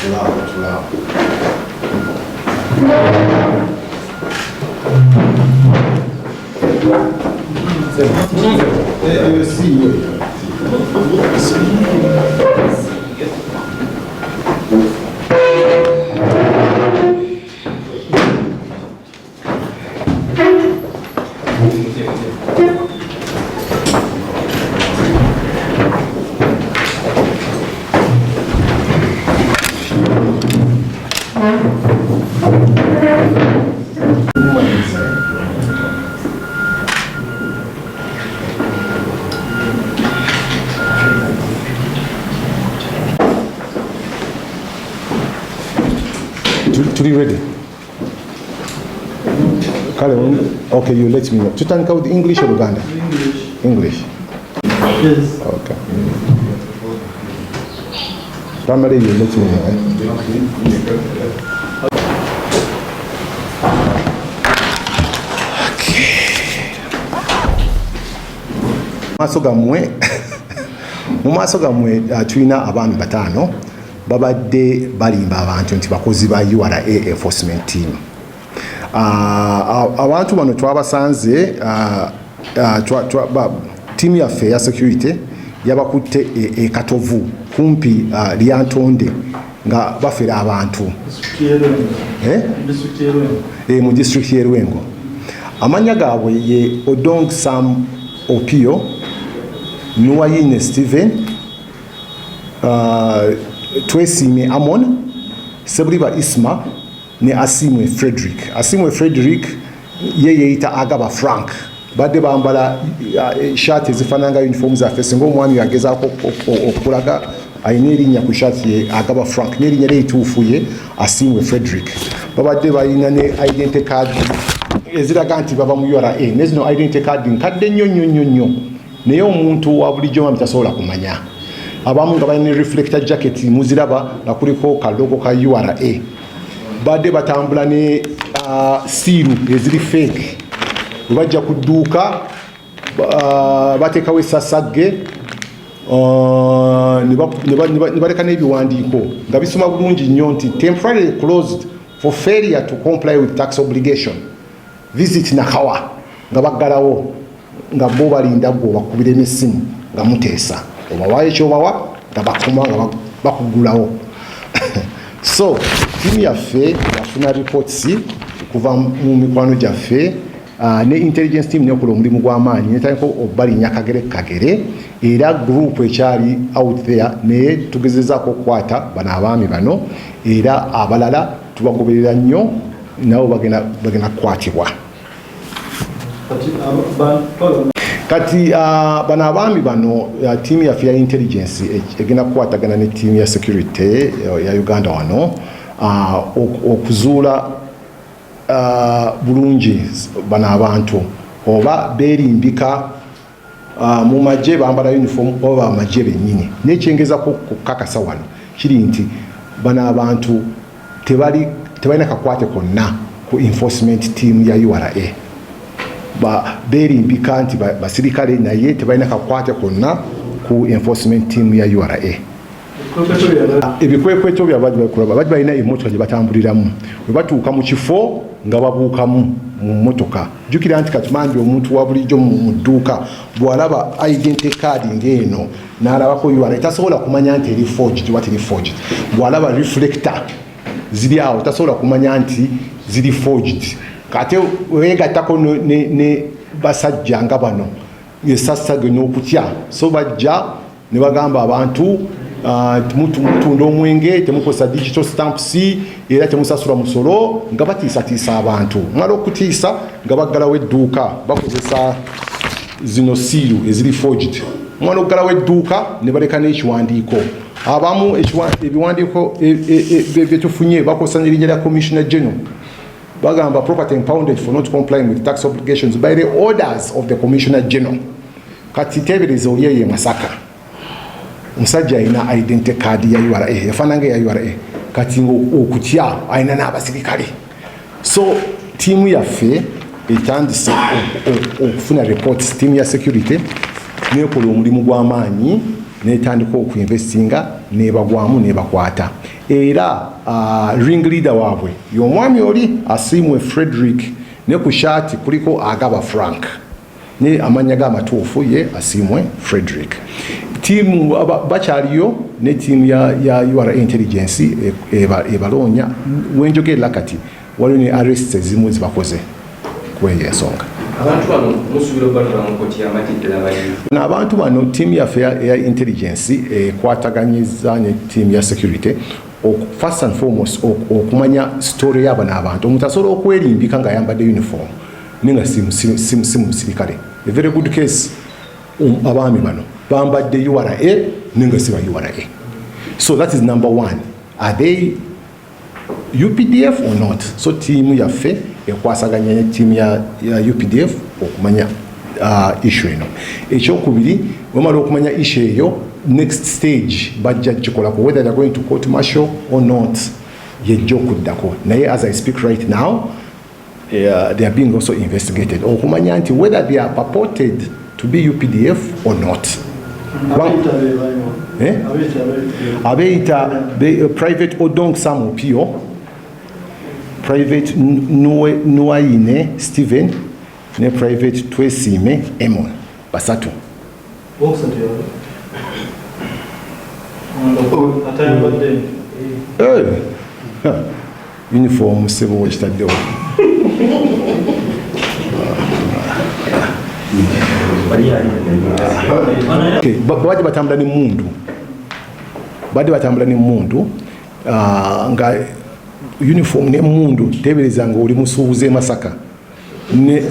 To be ready. Okay, you let me know. To tank out English or Uganda? English. Yes. Okay. Primary, you let me know. Mu maaso gammwe tulina abaami bataano babadde balimba abantu nti bakozi ba URA enforcement team. Abantu bano twabasanze team yaffe ya security yabakutte Katovu kumpi Lyantonde nga bafera abantu mu district ye Lwengo. Amanya gaabwe ye Odong Sam Opio, Nuwayine Steven, Twesime Amon, Sebriba Isma, ne Asimwe Frederick. Asimwe Frederick ye yeita Agaba Frank. Badde bambala shati zifananga uniform za fese ngo mwami yageza okulaga ayinerinya ku shati ye Agaba Frank. Nerinya leitufu ye Asimwe Frederick. Babadde bayina ne identity card eziraga nti baba mu URA. Nezino identity card nkadde nnyo. Naye omuntu wa bulijjo amtasobola kumanya. Abamu nga balina reflector jacket muziraba nga kuliko kalogo ka URA. Badde batambula ne siiru eziri fake. Bajja kudduuka bateekawo essasagge ne baleka n'ebiwandiiko nga bisoma bulungi nnyo nti temporarily closed for failure to comply with tax obligation. Visit Nakawa nga baggalawo nga bo balinda gwo bakubira emisimu nga muteesa obawayo ekyobawa nga bakoma nga bakugulawo. So tiimu yaffe yafuna reports kuva mu mikwano gyaffe ne intelligence team nekola omulimu gw'amaanyi netandika obalinya kagere era group ekyali out there naye tugezezaako okukwata bano abaami bano era abalala tubagoberera nnyo nabo bagenda kukwatibwa. Kati bano abaami bano tiimu yaffe ya intelligence egenda kukwatagana ne tiimu ya security ya Uganda wano okuzuula bulungi bano abantu oba beerimbika mu magye bambala uniform oba amagye bennyini. Nekyengeza kukakasa wano kiri nti bano abantu tebalina kakwate konna ku enforcement team ya URA. Beerimbika nti basirikale naye tebalina kakwate konna ku enforcement team ya URA. Ebikwekweto byabadde balina emmotoka gye batambuliramu bwe batuuka mu kifo nga babuukamu mu mmotoka. Jjukira nti katumandi omuntu wa bulijjo mu dduuka bw'alaba identity card ng'eno n'alabako URA tasobola kumanya nti eri forged oba teri forged. Bw'alaba reflector ziri awo tasobola kumanya nti ziri forged. Kate weegattako ne basajja nga bano esasage n'okutya. So bajja ne bagamba abantu mutunda omwenge temukosa digital stamps era temusasula musolo nga batiisatiisa abantu. Mala okutiisa nga baggalawo edduuka bakozesa zino siiru eziri forged. Mala okuggalawo edduuka ne baleka n'ekiwandiiko. Abamu ebiwandiiko byetufunye bakozesa n'erinnya lya Commissioner General. Bagamba property impounded for not complying with tax obligations by the orders of the Commissioner General. Kati teebereza oli ye Masaka. Musajja alina identity card ya URA yafananga ya URA kati okutya alina n'abasirikale. So tiimu yaffe etandise okufuna reports, tiimu ya security nekola omulimu gw'amaanyi netandika okuinvestinga nebagwamu nebakwata era ring leader waabwe y'omwami oli Asiimwe Frederick ne ku shaati kuliko agaba Frank ne amanya g'amatuufu ye Asiimwe Frederick. Tiimu bakyaliyo ne tiimu ya URA intelligence ebaloonya wenjogerera kati waliwo ne arrests ezimu zibakoze kweyo ensonga. Abantu bano tiimu yaffe ya intelligence ekwataganyiza ne tiimu ya security first and foremost okumanya story y'abano abantu. Omuntu asobola okwerimbika ng'ayambadde uniform nenga si musirikale. A very good case abaami bano bambadde URA nenga si ba URA. So that is number one. Are they UPDF or not? So tiimu yaffe ekwasaganya ne tiimu ya UPDF okumanya issue eno. Ekyokubiri wamala okumanya issue eyo, next stage bajja kikolako whether they're going to court martial or not yejja okuddako. Naye as I speak right now they are being also investigated okumanya nti whether they are purported to be UPDF or not. Abeita private Odong Samu Pio, private Nuaine Steven, ne private Twesime Emon basatu. Uniform sebo wachitadde. Okay, bade batambula ni mmundu. Bade batambula ni mmundu nga uniform ne mmundu tebereza nga oli musuubuze Masaka. Ne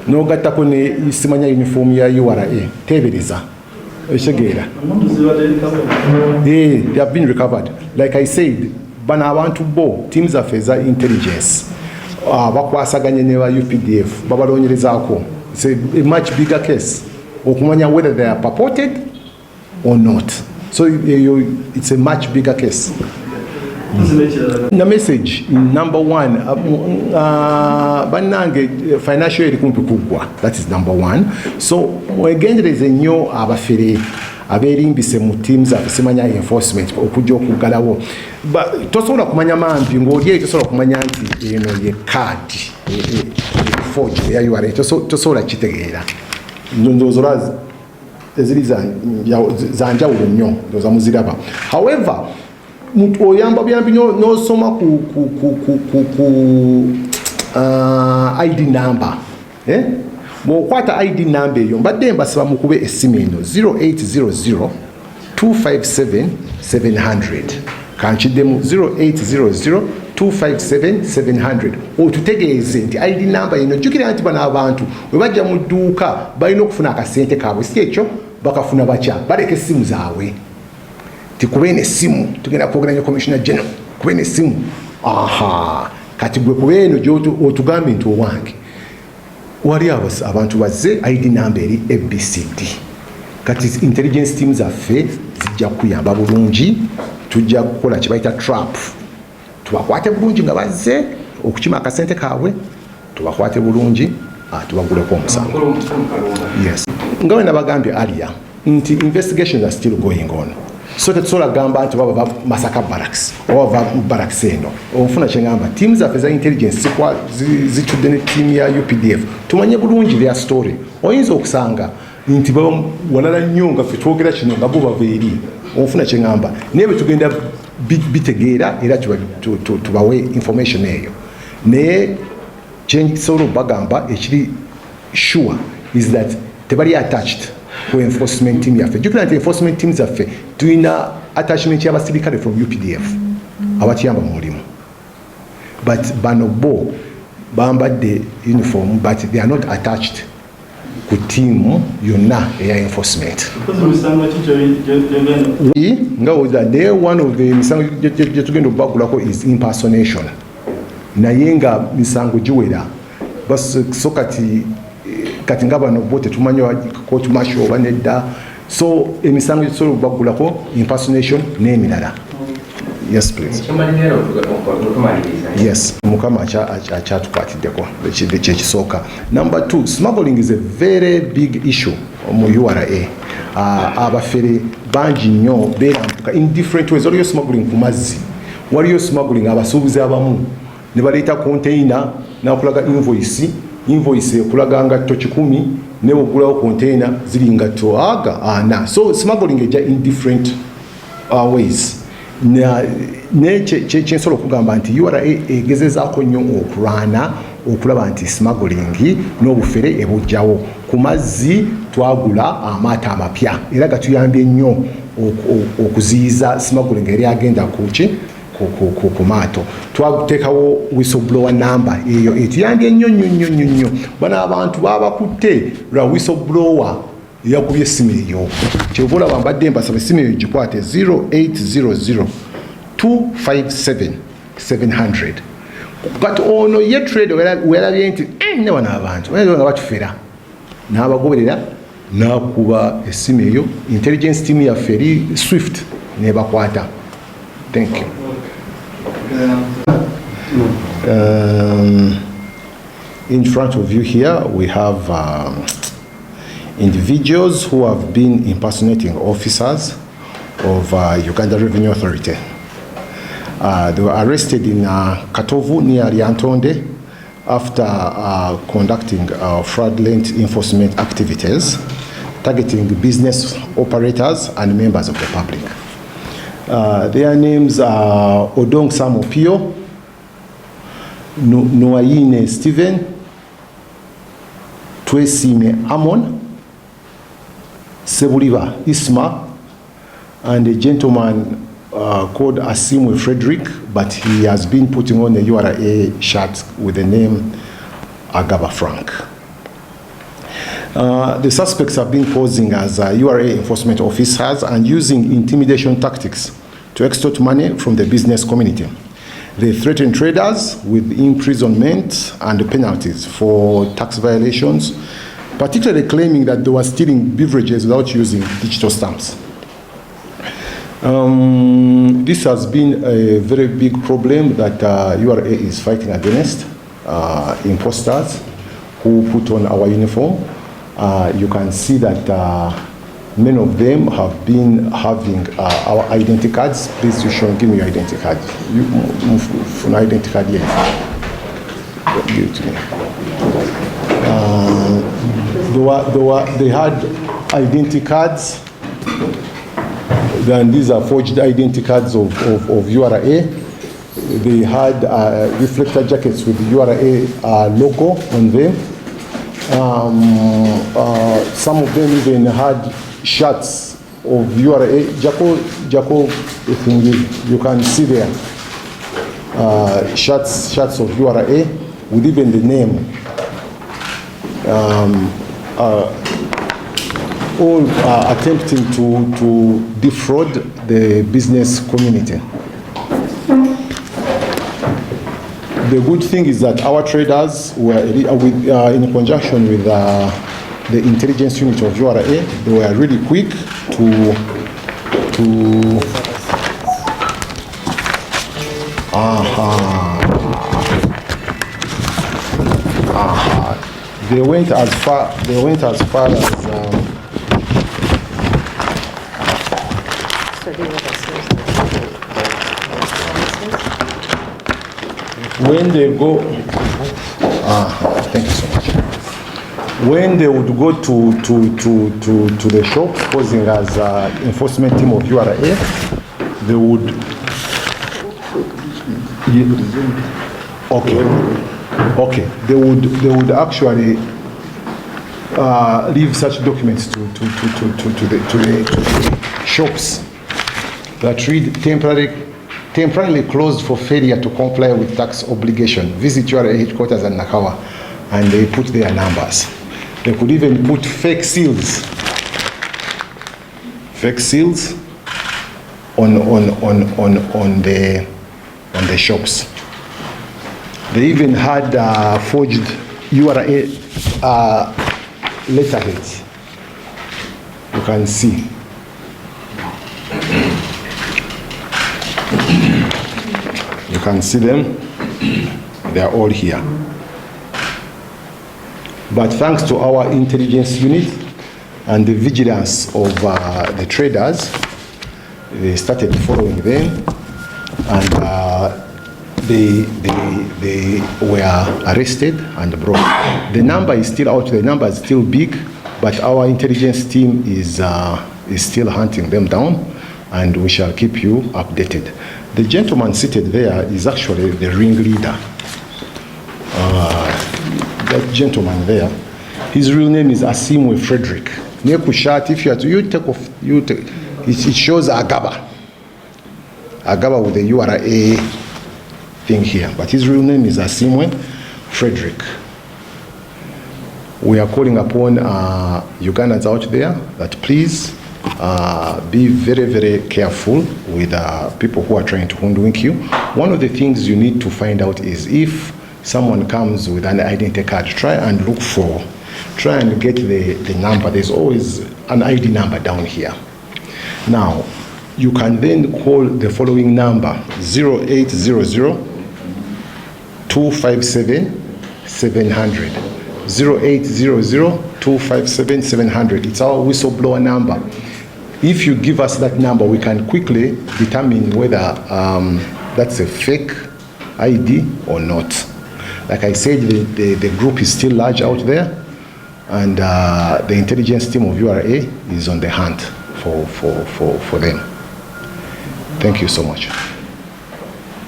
no gattako ne isimanya uniform ya URA tebereza. Eshegera. They have been recovered. Like I said, bana abantu bo teams of intelligence bakwasaganye ne ba UPDF babalonyerezaako. It's a much bigger case okumanya whether they are purported or not. So it's a much bigger case. The message number one, banange financial eri kumpi kugwa. That is number one. So wegendereze nnyo abafere aberimbise mu teams abasimanya enforcement okujja okugalawo. Tosobola kumanya mampi ng'oli tosobola kumanya nti eno ye card forge ya URA tosobola kitegeera. Ndowooza eziri zanjawulo nnyo ndowooza muziraba. However, muntu oyamba byambi n'osoma ku ID number. Mwokwata ID number eyo mbadde mbasaba mukube essimu eno 0800 257 700. Kankiddemu 0800 257 700. Otutegeeze nti ID number eno jjukira nti bano abantu bwe bajja mu dduuka balina okufuna akasente kaabwe si ekyo bakafuna bakya baleka essimu zaabwe. Tikubene simu tugenda kwogera ne Commissioner General kubene simu kati gwe kubeno gyotu otugambe nti owange wali abantu bazze ID number eri ABCD kati intelligence teams zaffe zijja kuyamba bulungi tujja kukola kye bayita trap tubakwate bulungi nga bazze okukima akasente kaabwe tubakwate bulungi tubaguleko omusango. Yes, nga bwe nabagambye earlier nti investigations are still going on. So tetsola gamba nti baba Masaka barracks oba barracks eno ofuna kyengamba teams of intelligence kwa zitudde ne team ya UPDF tumanye bulungi their story. Oyinza okusanga nti baba walala nnyo nga ffe twogera kino nga bo baveeri ofuna kyengamba naye tugenda bitegeera era tubawe information eyo naye kyensobola bagamba ekiri sure is that tebali attached ku enforcement team yaffe. Jukira nti enforcement teams yaffe tulina attachment y'abasirikale from UPDF abatuyamba mu mulimu, but bano bo bambadde uniform but they are not attached ku team yonna eya enforcement. Nga oza one of the misango gye tugenda okubagulako is impersonation naye nga misango giwera so kati nga bano bo tetumanyi court martial oba nedda so emisango gyetusobola okubagulako impersonation n'emirala. Yes, please. Yes, mukama akyatukwatiddeko kyekisooka. Number 2, smuggling is a very big issue mu URA. Abafere bangi nnyo beerampuka in different ways. Waliyo smuggling ku mazzi, waliyo smuggling abasuubuzi abamu ne baleeta container n'akulaga invoice ekulaga ngatto 10 ne bw'ogulawo container ziri ngatto 4. So smuggling ejja in different ways. Kyensobola okugamba nti URA egezezaako nnyo okulwana okulaba nti smuggling n'obufere ebujjawo. Ku mazzi twagula amaato amapya era gatuyambye nnyo okuziyiza smuggling eri agenda ku maato. Twateekawo whistleblower number eyo etuyambye nnyo. Bano abantu babakutte lwa whistleblower yakubye essimu eyo. Kyova olaba mbadde mbasaba essimu eyo gikwate 0800 257 700. Kati ono ye trade weerabye nti ne bano abantu nga batufera n'abagoberera n'akuba essimu eyo. Intelligence team yaffe eri swift nebakwata. Thank you. In front of you here we have individuals who have been impersonating officers of Uganda Revenue Authority. They were arrested in Katovu near Lyantonde after conducting fraudulent enforcement activities targeting business operators and members of the public. Their names are Odong Samo Pio, Noaine Stephen, Twesime Amon, Sebuliva Isma, and a gentleman called Asimwe Frederick, but he has been putting on a URA shirt with the name Agaba Frank. The suspects have been posing as URA enforcement officers and using intimidation tactics to extort money from the business community. They threaten traders with imprisonment and penalties for tax violations, particularly claiming that they were stealing beverages without using digital stamps. This has been a very big problem that URA is fighting against, imposters who put on our uniform. You can see that many of them have been having our identity cards. Please, you should give me your identity card. You move an identity card here. Give it to me. They had identity cards. Then these are forged identity cards of URA. They had reflector jackets with the URA logo on them. Some of them even had shirts of URA. Jaco, you can see there. Shirts of URA with even the name. All attempting to defraud the business community. The good thing is that our traders were, in conjunction with the intelligence unit of URA, they were really quick They went as far as when they go, thank you so much. When they would go to the shops posing as enforcement team of URA, they would they would actually leave such documents to the shops that read temporarily closed for failure to comply with tax obligation. Visit URA headquarters in Nakawa, and they put their numbers. They could even put fake seals on the shops. They even had forged URA letterheads. You can see. can see them. They are all here. But thanks to our intelligence unit and the vigilance of the traders, they started following them, and they were arrested and brought. The number is still out. The number is still big, but our intelligence team is still hunting them down, and we shall keep you updated. The gentleman seated there is actually the ringleader. That gentleman there, his real name is Asimwe Frederick. If you are to, you take off, it shows Agaba with the URA thing here, but his real name is Asimwe Frederick. We are calling upon Ugandans out there that please be very, very careful with people who are trying to hoodwink you. One of the things you need to find out is if someone comes with an identity card, try and get the number. There's always an ID number down here. Now, you can then call the following number, 0800 257 700. 0800 257 700. It's our whistleblower number. If you give us that number, we can quickly determine whether that's a fake ID or not. Like I said, the group is still large out there, and the intelligence team of URA is on the hunt for them. Thank you so much.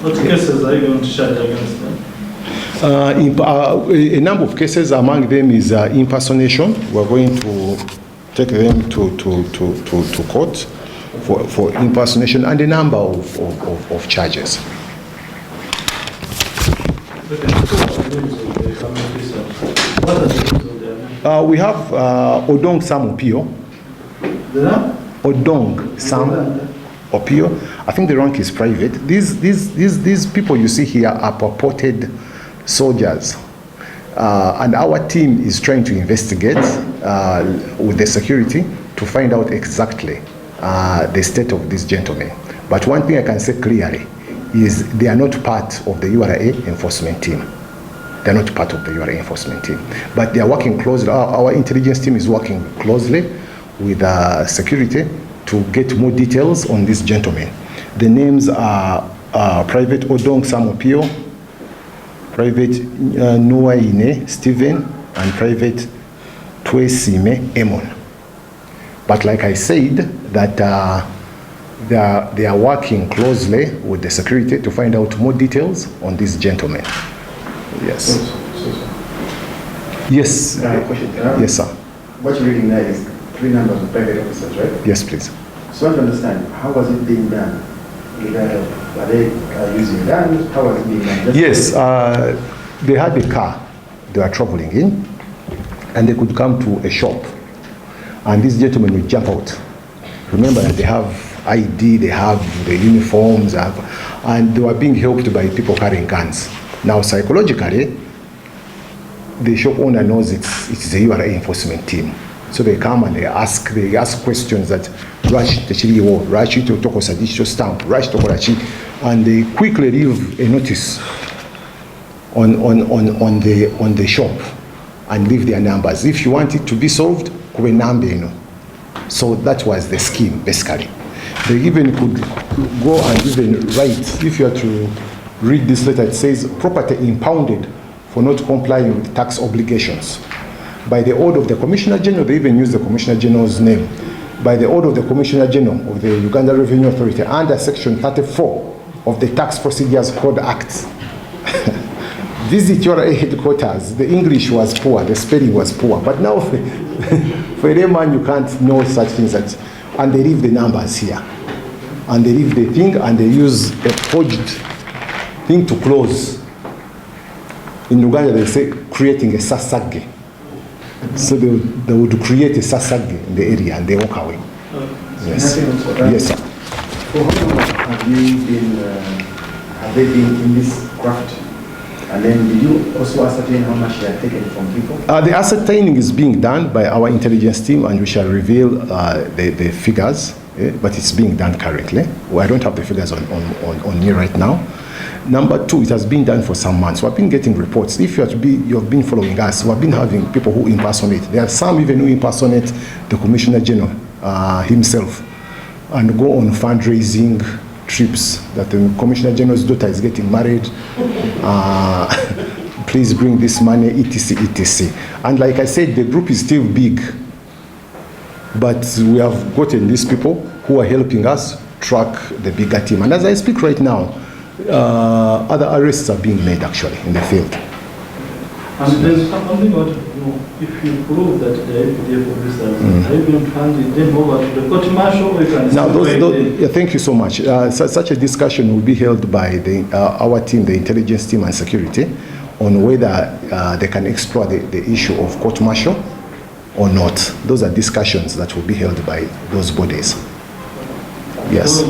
What cases are you going to charge against them? A number of cases, among them is impersonation. We're going to take them to court for impersonation and a number of charges. We have Odong Sam Opio. Odong Sam Opio. I think the rank is private. These people you see here are purported soldiers, and our team is trying to investigate with the security to find out exactly the state of these gentlemen. But one thing I can say clearly is they are not part of the URA enforcement team. They're not part of the URA enforcement team, but they are working closely. Our intelligence team is working closely with security to get more details on these gentlemen. The names are Private Odong Samopio, Private Nuaine Stephen, and Private Twesime Emon. But like I said, that they are working closely with the security to find out more details on these gentlemen. Yes. Yes. Yes, sir. What you're reading there is 3 numbers of private officers, right? Yes, please. So I want to understand, how was it being done? Are they using guns? How was it being done? Yes, they had a car they were traveling in, and they could come to a shop, and these gentlemen would jump out. Remember that they have ID, they have the uniforms, and they were being helped by people carrying guns. Now, psychologically, the shop owner knows it's a URA enforcement team. So they come and they ask questions that and they quickly leave a notice on the shop and leave their numbers. If you want it to be solved, so that was the scheme basically. They even could go and even write, if you are to read this letter, it says property impounded for not complying with tax obligations. By the order of the Commissioner General, they even use the Commissioner General's name. By the order of the Commissioner General of the Uganda Revenue Authority under Section 34 of the Tax Procedures Code Act. Visit your headquarters. The English was poor, the spelling was poor. But now for a layman, you can't know such things. And they leave the numbers here. And they leave the thing and they use a forged thing to close. In Uganda, they say creating a sasage. So they would create a sasage in the area and they walk away. Yes. Yes, sir. For how long have they been in this craft? And then did you also ascertain how much they are taken from people? The ascertaining is being done by our intelligence team, and we shall reveal the figures, but it's being done currently. Well, I don't have the figures on me right now. Number two, it has been done for some months. We've been getting reports. If you have been following us, we've been having people who impersonate. There are some even who impersonate the Commissioner General himself and go on fundraising trips that the Commissioner General's daughter is getting married. Please bring this money, etc., etc. And like I said, the group is still big, but we have gotten these people who are helping us track the bigger team. And as I speak right now, other arrests are being made actually in the field. And there's something about, if you prove that the UPDF officers, are you going to hand them over to the court martial, or you can now, thank you so much. Such a discussion will be held by our team, the intelligence team and security, on whether they can explore the issue of court martial or not. Those are discussions that will be held by those bodies. Yes.